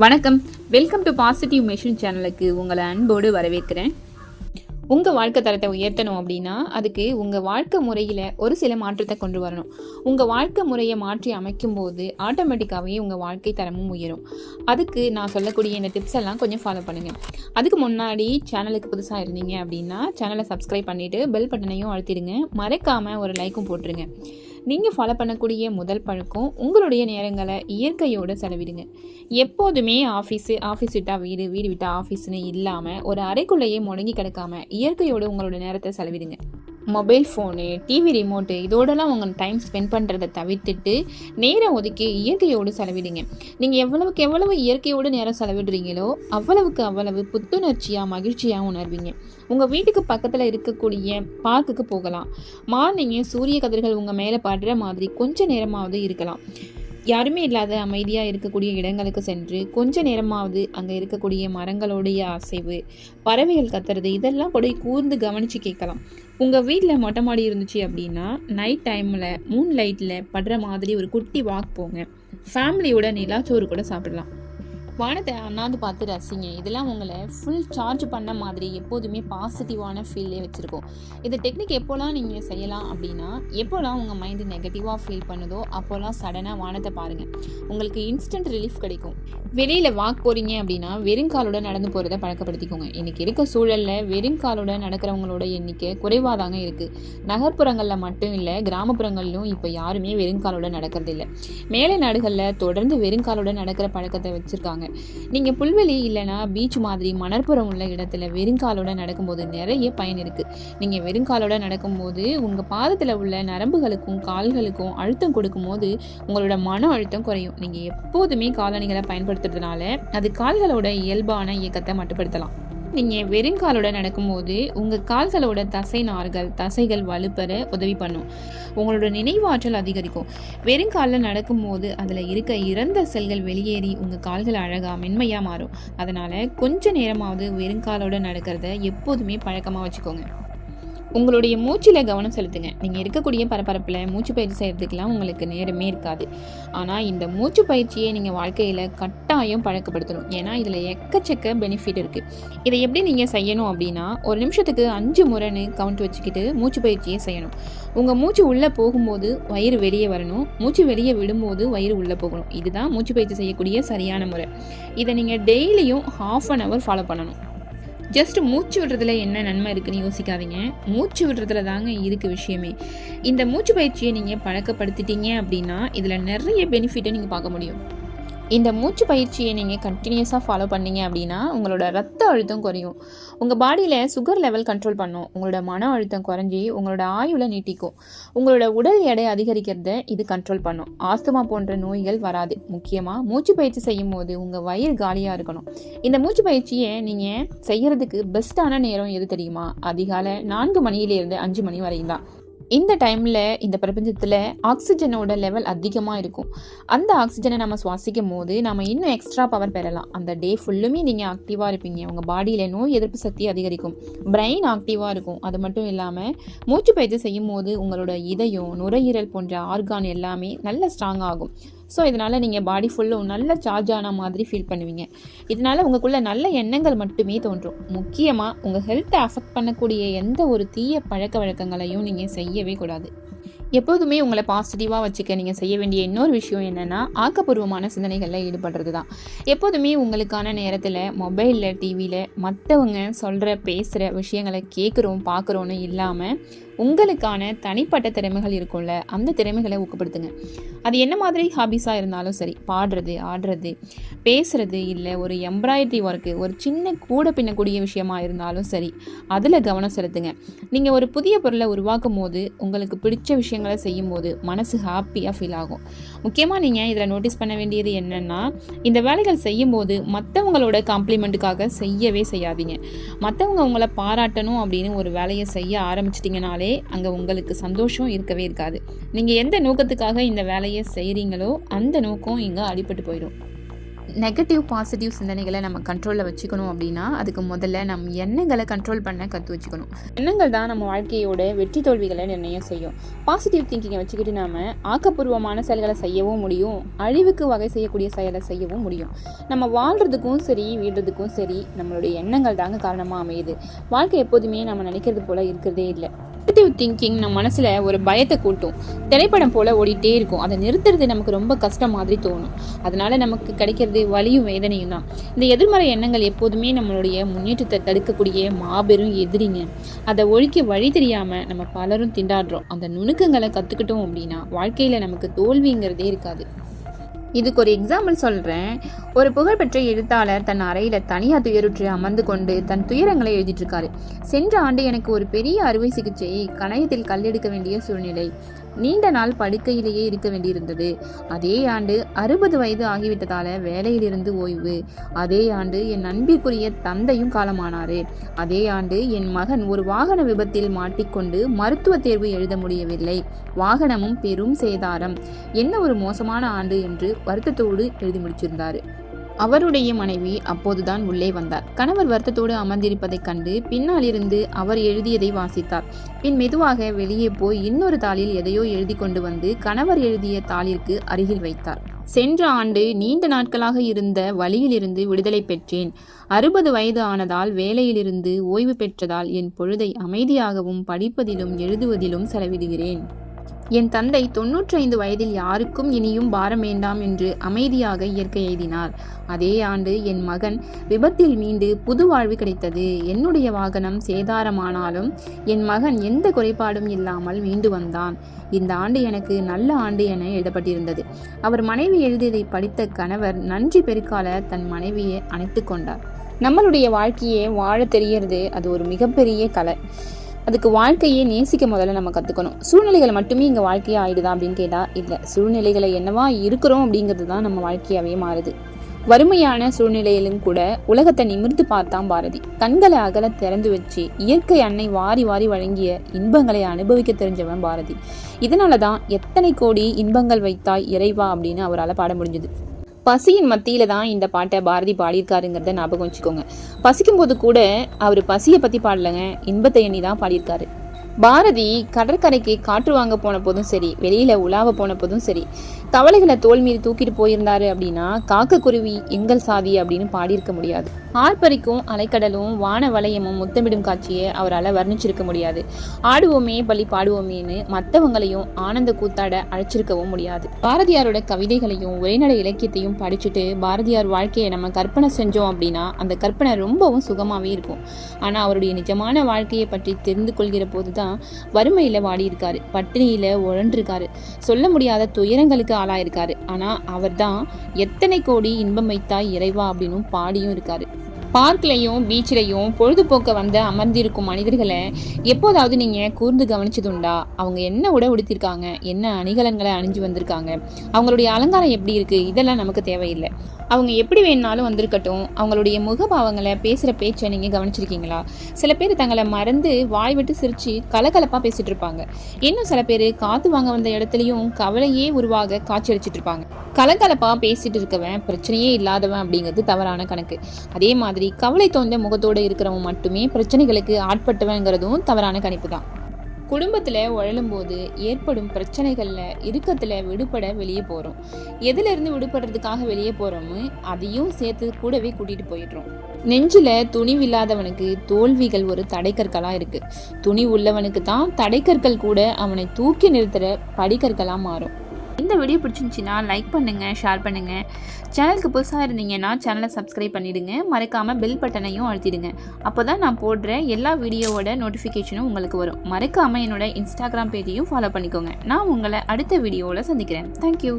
வணக்கம். Welcome to positive machine சேனலுக்கு உங்களை அன்போடு வரவேற்கிறேன். உங்கள் வாழ்க்கை தரத்தை உயர்த்தணும் அப்படின்னா அதுக்கு உங்கள் வாழ்க்கை முறையில் ஒரு சில மாற்றத்தை கொண்டு வரணும். உங்கள் வாழ்க்கை முறையை மாற்றி அமைக்கும் போது ஆட்டோமேட்டிக்காகவே உங்கள் வாழ்க்கை தரமும் உயரும். அதுக்கு நான் சொல்லக்கூடிய இந்த டிப்ஸ் எல்லாம் கொஞ்சம் ஃபாலோ பண்ணுங்கள். அதுக்கு முன்னாடி சேனலுக்கு புதுசாக இருந்தீங்க அப்படின்னா சேனலை சப்ஸ்கிரைப் பண்ணிவிட்டு பெல் பட்டனையும் அழுத்திடுங்க. மறக்காமல் ஒரு லைக்கும் போட்டுருங்க. நீங்கள் ஃபாலோ பண்ணக்கூடிய முதல் பழக்கம் உங்களுடைய நேரங்களை இயற்கையோடு செலவிடுங்க. எப்போதுமே ஆஃபீஸ் விட்டால் வீடு விட்டால் ஆஃபீஸ்னு இல்லாமல் ஒரு அறைக்குள்ளேயே முடங்கி கிடக்காம இயற்கையோடு உங்களோட நேரத்தை செலவிடுங்க. மொபைல் ஃபோனு, டிவி ரிமோட்டு இதோடலாம் உங்கள் டைம் ஸ்பெண்ட் பண்ணுறதை தவிர்த்துட்டு நேரம் ஒதுக்கி இயற்கையோடு செலவிடுங்க. நீங்கள் எவ்வளவு இயற்கையோடு நேரம் செலவிடுறீங்களோ அவ்வளவு புத்துணர்ச்சியாக மகிழ்ச்சியாக உணர்வீங்க. உங்கள் வீட்டுக்கு பக்கத்தில் இருக்கக்கூடிய பார்க்குக்கு போகலாம். மார்னிங்கு சூரிய கதிர்கள் உங்கள் மேலே படுற மாதிரி கொஞ்ச நேரமாவது இருக்கலாம். யாருமே இல்லாத அமைதியாக இருக்கக்கூடிய இடங்களுக்கு சென்று கொஞ்ச நேரமாவது அங்கே இருக்கக்கூடிய மரங்களுடைய அசைவு, பறவைகள் கத்துறது இதெல்லாம் கூட கூர்ந்து கவனித்து கேட்கலாம். உங்கள் வீட்டில் மொட்டை மாடி இருந்துச்சு அப்படின்னா நைட் டைமில் மூன் லைட்டில் படுற மாதிரி ஒரு குட்டி வாக் போங்க. ஃபேமிலியோட நிலாச்சோறு கூட சாப்பிடலாம். வானத்தை அண்ணாந்து பார்த்து ரசிங்க. இதெல்லாம் உங்களை ஃபுல் சார்ஜ் பண்ண மாதிரி எப்போதுமே பாசிட்டிவான ஃபீல்லே வச்சுருக்கோம். இந்த டெக்னிக் எப்போலாம் நீங்கள் செய்யலாம் அப்படின்னா, எப்போலாம் உங்கள் மைண்டு நெகட்டிவாக ஃபீல் பண்ணுதோ அப்போலாம் சடனாக வானத்தை பாருங்கள். உங்களுக்கு இன்ஸ்டன்ட் ரிலீஃப் கிடைக்கும். வெளியில் வாக் போகிறீங்க அப்படின்னா வெறுங்காலோட நடந்து போகிறத பழக்கப்படுத்திக்கோங்க. இன்றைக்கி இருக்க சூழலில் வெறுங்காலோட நடக்கிறவங்களோட எண்ணிக்கை குறைவாக தாங்க இருக்குது. நகர்ப்புறங்களில் மட்டும் இல்லை, கிராமப்புறங்களிலும் இப்போ யாருமே வெறுங்காலோட நடக்கிறதில்ல. மேலை நாடுகளில் தொடர்ந்து வெறுங்காலோட நடக்கிற பழக்கத்தை வச்சுருக்காங்க. நீங்கள் புல்வெளி இல்லைனா பீச் மாதிரி மணற்புறம் உள்ள இடத்துல வெறுங்காலோட நடக்கும்போது நிறைய பயன் இருக்குது. நீங்கள் வெறுங்காலோட நடக்கும்போது உங்கள் பாதத்தில் உள்ள நரம்புகளுக்கும் கால்களுக்கும் அழுத்தம் கொடுக்கும்போது உங்களோட மன அழுத்தம் குறையும். நீங்கள் எப்போதுமே காலணிகளை பயன்படுத்துறதுனால அது கால்களோட இயல்பான இயக்கத்தை மட்டுப்படுத்தலாம். நீங்கள் வெறுங்காலோட நடக்கும்போது உங்கள் கால்களோட தசைகள் வலுப்பெற உதவி பண்ணும். உங்களோட நினைவாற்றல் அதிகரிக்கும். வெறுங்காலில் நடக்கும்போது அதில் இருக்க இறந்த செல்கள் வெளியேறி உங்கள் கால்கள் அழகாக மென்மையாக மாறும். அதனால் கொஞ்ச நேரமாவது வெறுங்காலோட நடக்கிறத எப்போதுமே பழக்கமாக வச்சுக்கோங்க. உங்களுடைய மூச்சில் கவனம் செலுத்துங்க. நீங்கள் இருக்கக்கூடிய பரபரப்பில் மூச்சு பயிற்சி செய்கிறதுக்கெலாம் உங்களுக்கு நேரமே இருக்காது. ஆனால் இந்த மூச்சு பயிற்சியை நீங்கள் வாழ்க்கையில் கட்டாயம் பழக்கப்படுத்தணும். ஏன்னா இதில் எக்கச்சக்க பெனிஃபிட் இருக்குது. இதை எப்படி நீங்கள் செய்யணும் அப்படின்னா, ஒரு நிமிஷத்துக்கு 5 முறைன்னு கவுண்ட் வச்சுக்கிட்டு மூச்சு பயிற்சியை செய்யணும். உங்கள் மூச்சு உள்ளே போகும்போது வயிறு வெளியே வரணும், மூச்சு வெளியே விடும்போது வயிறு உள்ளே போகணும். இதுதான் மூச்சு பயிற்சி செய்யக்கூடிய சரியான முறை. இதை நீங்கள் டெய்லியும் 1/2 hour ஃபாலோ பண்ணணும். ஜஸ்ட் மூச்சு விடுறதுல என்ன நன்மை இருக்குன்னு யோசிக்காதீங்க. மூச்சு விடுறதுல தாங்க இருக்குது விஷயமே. இந்த மூச்சு பயிற்சியை நீங்கள் பழக்கப்படுத்திட்டீங்க அப்படின்னா இதில் நிறைய பெனிஃபிட்டை நீங்கள் பார்க்க முடியும். இந்த மூச்சு பயிற்சியை நீங்கள் கண்டினியூஸாக ஃபாலோ பண்ணீங்க அப்படின்னா உங்களோட ரத்த அழுத்தம் குறையும். உங்கள் பாடியில் சுகர் லெவல் கண்ட்ரோல் பண்ணும். உங்களோட மன அழுத்தம் குறைஞ்சி உங்களோட ஆயுளை நீட்டிக்கும். உங்களோட உடல் எடை அதிகரிக்கிறத இது கண்ட்ரோல் பண்ணும். ஆஸ்துமா போன்ற நோய்கள் வராது. முக்கியமாக மூச்சு பயிற்சி செய்யும் போது உங்கள் வயிறு காலியாக இருக்கணும். இந்த மூச்சு பயிற்சியை நீங்கள் செய்கிறதுக்கு பெஸ்ட்டான நேரம் எது தெரியுமா? அதிகாலை 4 மணியிலேருந்து 5 மணி வரையும் தான். இந்த டைமில் இந்த பிரபஞ்சத்தில் ஆக்சிஜனோட லெவல் அதிகமாக இருக்கும். அந்த ஆக்சிஜனை நம்ம சுவாசிக்கும் போது நம்ம இன்னும் எக்ஸ்ட்ரா பவர் பெறலாம். அந்த டே ஃபுல்லுமே நீங்கள் ஆக்டிவாக இருப்பீங்க. உங்கள் பாடியில் நோய் எதிர்ப்பு சக்தி அதிகரிக்கும். பிரெயின் ஆக்டிவாக இருக்கும். அது மட்டும் இல்லாமல் மூச்சு பயிற்சி செய்யும் போது உங்களோட இதயம், நுரையீரல் போன்ற ஆர்கான் எல்லாமே நல்ல ஸ்ட்ராங் ஆகும். ஸோ இதனால் நீங்கள் பாடி ஃபுல்லும் நல்ல சார்ஜ் ஆன மாதிரி ஃபீல் பண்ணுவீங்க. இதனால் உங்களுக்குள்ள நல்ல எண்ணங்கள் மட்டுமே தோன்றும். முக்கியமாக உங்கள் ஹெல்த்தை அஃபெக்ட் பண்ணக்கூடிய எந்த ஒரு தீய பழக்க வழக்கங்களையும் நீங்கள் செய்யவே கூடாது. எப்போதுமே உங்களை பாசிட்டிவாக வச்சுக்க நீங்கள் செய்ய வேண்டிய இன்னொரு விஷயம் என்னென்னா, ஆக்கப்பூர்வமான சிந்தனைகளில் ஈடுபடுறது தான். எப்போதுமே உங்களுக்கான நேரத்தில் மொபைலில், டிவியில் மற்றவங்க பேசுகிற விஷயங்களை பார்க்குறோன்னு இல்லாமல் உங்களுக்கான தனிப்பட்ட திறமைகள் இருக்கும்ல, அந்த திறமைகளை ஊக்கப்படுத்துங்க. அது என்ன மாதிரி ஹாபிஸாக இருந்தாலும் சரி, பாடுறது, ஆடுறது, பேசுகிறது, இல்லை ஒரு எம்ப்ராய்டரி ஒர்க்கு, ஒரு சின்ன கூட பின்னக்கூடிய விஷயமா இருந்தாலும் சரி, அதில் கவனம் செலுத்துங்க. நீங்கள் ஒரு புதிய பொருளை உருவாக்கும் போது உங்களுக்கு பிடிச்ச விஷயங்களை செய்யும் போது மனசு ஹாப்பியாக ஃபீல் ஆகும். முக்கியமாக நீங்கள் இதில் நோட்டீஸ் பண்ண வேண்டியது என்னென்னா, இந்த வேலைகள் செய்யும் போது மற்றவங்களோட காம்ப்ளிமெண்ட்டுக்காக செய்யவே செய்யாதீங்க. மற்றவங்க உங்களை பாராட்டணும் அப்படின்னு ஒரு வேலையை செய்ய ஆரம்பிச்சிட்டிங்கனாலே அங்கே உங்களுக்கு சந்தோஷம் இருக்கவே இருக்காது. நீங்கள் எந்த நோக்கத்துக்காக இந்த வேலையை செய்கிறீங்களோ அந்த நோக்கம் இங்கே அடிபட்டு போயிடும். நெகட்டிவ் பாசிட்டிவ் சிந்தனைகளை நம்ம கண்ட்ரோலில் வச்சுக்கணும் அப்படின்னா அதுக்கு முதல்ல நம்ம எண்ணங்களை கண்ட்ரோல் பண்ண கற்று வச்சுக்கணும். எண்ணங்கள் தான் நம்ம வாழ்க்கையோட வெற்றி தோல்விகளை நிர்ணயம் செய்யும். பாசிட்டிவ் திங்கிங்கை வச்சுக்கிட்டு நம்ம ஆக்கப்பூர்வமான செயல்களை செய்யவும் முடியும், அழிவுக்கு வகை செய்யக்கூடிய செயலை செய்யவும் முடியும். நம்ம வாழ்கிறதுக்கும் சரி வீடுறதுக்கும் சரி நம்மளுடைய எண்ணங்கள் தாங்க காரணமாக அமையுது. வாழ்க்கை எப்போதுமே நம்ம நினைக்கிறது போல இருக்கிறதே இல்லை. நெகட்டிவ் திங்கிங் நம்ம மனசில் ஒரு பயத்தை கூட்டும். திரைப்படம் போல் ஓடிட்டே இருக்கும். அதை நிறுத்துறது நமக்கு ரொம்ப கஷ்டம் மாதிரி தோணும். அதனால நமக்கு கிடைக்கிறது வலியும் வேதனையும் தான். இந்த எதிர்மறை எண்ணங்கள் எப்போதுமே நம்மளுடைய முன்னேற்றத்தை தடுக்கக்கூடிய மாபெரும் எதிரிங்க. அதை ஒழிக்க வழி தெரியாமல் நம்ம பலரும் திண்டாடுறோம். அந்த நுணுக்கங்களை கற்றுக்கிட்டோம் அப்படின்னா வாழ்க்கையில் நமக்கு தோல்விங்கிறதே இருக்காது. இதுக்கு ஒரு எக்ஸாம்பிள் சொல்கிறேன். ஒரு புகழ்பெற்ற எழுத்தாளர் தன் அறையில் தனியாக துயருற்று அமர்ந்து கொண்டு தன் துயரங்களை எழுதிட்டு இருக்காரு. சென்ற ஆண்டு எனக்கு ஒரு பெரிய அறுவை சிகிச்சை, கணையத்தில் கல்லெடுக்க வேண்டிய சூழ்நிலை, நீண்ட நாள் படுக்கையிலேயே இருக்க வேண்டியிருந்தது. அதே ஆண்டு 60 வயது ஆகிவிட்டதால வேலையிலிருந்து ஓய்வு. அதே ஆண்டு என் அன்பிற்குரிய தந்தையும் காலமானாரு. அதே ஆண்டு என் மகன் ஒரு வாகன விபத்தில் மாட்டிக்கொண்டு மருத்துவ தேர்வு எழுத முடியவில்லை. வாகனமும் பெரும் சேதாரம். என்ன ஒரு மோசமான ஆண்டு என்று வருத்தத்தோடு எழுதி முடிச்சிருந்தாரு. அவருடைய மனைவி அப்போதுதான் உள்ளே வந்தார். கணவர் வருத்தத்தோடு அமர்ந்திருப்பதைக் கண்டு பின்னால் இருந்து அவர் எழுதியதை வாசித்தார். பின் மெதுவாக வெளியே போய் இன்னொரு தாளில் எதையோ எழுதி கொண்டு வந்து கணவர் எழுதிய தாளிற்கு அருகில் வைத்தார். சென்ற ஆண்டு நீண்ட நாட்களாக இருந்த வலியிலிருந்து விடுதலை பெற்றேன். 60 வயது ஆனதால் வேலையிலிருந்து ஓய்வு பெற்றதால் என் பொழுதை அமைதியாகவும் படிப்பதிலும் எழுதுவதிலும் செலவிடுகிறேன். என் தந்தை 95 வயதில் யாருக்கும் இனியும் பாரம் வேண்டாம் என்று அமைதியாக இயற்கை எழுதினார். அதே ஆண்டு என் மகன் விபத்தில் மீண்டு புது வாழ்வு கிடைத்தது. என்னுடைய வாகனம் சேதாரமானாலும் என் மகன் எந்த குறைபாடும் இல்லாமல் மீண்டு வந்தான். இந்த ஆண்டு எனக்கு நல்ல ஆண்டு என எழுதப்பட்டிருந்தது. அவர் மனைவி எழுதியதை படித்த கணவர் நன்றி பெருக்கால தன் மனைவியை அணைத்து கொண்டார். நம்மளுடைய வாழ்க்கையை வாழ தெரியறது அது ஒரு மிகப்பெரிய கலை. அதுக்கு வாழ்க்கையே நேசிக்க முதல்ல நம்ம கற்றுக்கணும். சூழ்நிலைகளை மட்டுமே இங்கே வாழ்க்கையாக ஆயிடுதா அப்படின்னு கேட்டால் இல்லை. சூழ்நிலைகளை என்னவா இருக்கிறோம் அப்படிங்கிறது தான் நம்ம வாழ்க்கையாகவே மாறுது. வறுமையான சூழ்நிலையிலும் கூட உலகத்தை நிமிர்ந்து பார்த்தான் பாரதி. கண்களை அகல திறந்து வச்சு இயற்கை அன்னை வாரி வாரி வழங்கிய இன்பங்களை அனுபவிக்க தெரிஞ்சவன் பாரதி. இதனால தான் எத்தனை கோடி இன்பங்கள் வைத்தாய் இறைவா அப்படின்னு அவரால் பாட முடிஞ்சது. பசியின் மத்தியில தான் இந்த பாட்டை பாரதி பாடியிருக்காருங்கிறத ஞாபகம் வச்சுக்கோங்க. பசிக்கும் போது கூட அவர் பசியை பற்றி பாடலைங்க, இன்பத்தை எண்ணி தான் பாடியிருக்காரு. பாரதி கடற்கரைக்கு காற்று வாங்க போன போதும் சரி, வெளியில உலாவ போன போதும் சரி, கவலைகளை தோல் மீது தூக்கிட்டு போயிருந்தாரு அப்படின்னா காக்கக்குருவி எங்கள் சாதி அப்படின்னு பாடியிருக்க முடியாது. ஆர்ப்பரிக்கும் அலைக்கடலும் வான வளையமும் முத்தமிடும் காட்சியை அவரால் வர்ணிச்சிருக்க முடியாது. ஆடுவோமே பள்ளி பாடுவோமேன்னு மற்றவங்களையும் ஆனந்த கூத்தாட அழைச்சிருக்கவும் முடியாது. பாரதியாரோட கவிதைகளையும் உரைநடை இலக்கியத்தையும் படிச்சுட்டு பாரதியார் வாழ்க்கையை நம்ம கற்பனை செஞ்சோம் அப்படின்னா அந்த கற்பனை ரொம்பவும் சுகமாகவே இருக்கும். ஆனால் அவருடைய நிஜமான வாழ்க்கையை பற்றி தெரிந்து கொள்கிற போதுதான் வறுமையில் வாடியிருக்காரு, பட்டினியில் உழன்றிருக்காரு, சொல்ல முடியாத துயரங்களுக்கு ஆளாயிருக்காரு. ஆனால் அவர் தான் எத்தனை கோடி இன்பம் வைத்தாய் இறைவா அப்படின்னு பாடியும் இருக்காரு. பார்க்லையும் பீச்சிலையும் பொழுதுபோக்க வந்து அமர்ந்திருக்கும் மனிதர்களை எப்போதாவது நீங்கள் கூர்ந்து கவனிச்சதுண்டா? அவங்க என்ன உடை உடுத்திருக்காங்க, என்ன அணிகலன்களை அணிஞ்சு வந்திருக்காங்க, அவங்களுடைய அலங்காரம் எப்படி இருக்குது, இதெல்லாம் நமக்கு தேவையில்லை. அவங்க எப்படி வேணுனாலும் வந்திருக்கட்டும், அவங்களுடைய முகபாவங்களை பேசுகிற பேச்சை நீங்கள் கவனிச்சிருக்கீங்களா? சில பேர் தங்களை மறந்து வாய் விட்டு சிரித்து கலகலப்பாக பேசிகிட்டு இருப்பாங்க. இன்னும் சில பேர் காற்று வாங்க வந்த இடத்துலையும் கவலையே உருவாக காட்சி அளிச்சிட்டு இருப்பாங்க. கலகலப்பாக பேசிட்டு இருக்கவன் பிரச்சனையே இல்லாதவன் அப்படிங்கிறது தவறான கணக்கு. அதே மாதிரி கவலை தோன்ற முகத்தோடு இருக்கிறவன் மட்டுமே பிரச்சனைகளுக்கு ஆட்பட்டவங்கிறதும் தவறான கணிப்பு தான். குடும்பத்தில் உழலும் போது ஏற்படும் பிரச்சனைகளில் இறுக்கத்தில் விடுபட வெளியே போகிறோம். எதிலிருந்து விடுபடுறதுக்காக வெளியே போகிறோமோ அதையும் சேர்த்து கூடவே கூட்டிகிட்டு போயிடுறோம். நெஞ்சில் துணிவில்லாதவனுக்கு தோல்விகள் ஒரு தடைக்கற்களாக இருக்குது. துணி உள்ளவனுக்கு தான் தடைக்கற்கள் கூட அவனை தூக்கி நிறுத்துகிற படிக்கற்களாக மாறும். இந்த வீடியோ பிடிச்சிருந்துச்சின்னா லைக் பண்ணுங்கள், ஷேர் பண்ணுங்கள். சேனலுக்கு புதுசாக இருந்தீங்கன்னா சேனலை சப்ஸ்கிரைப் பண்ணிவிடுங்க. மறக்காமல் பெல் பட்டனையும் அழுத்திடுங்க. அப்போ தான் நான் போடுற எல்லா வீடியோவோட நோட்டிஃபிகேஷனும் உங்களுக்கு வரும். மறக்காமல் என்னோட இன்ஸ்டாகிராம் பேஜையும் ஃபாலோ பண்ணிக்கோங்க. நான் உங்களை அடுத்த வீடியோவில் சந்திக்கிறேன். தேங்க்யூ.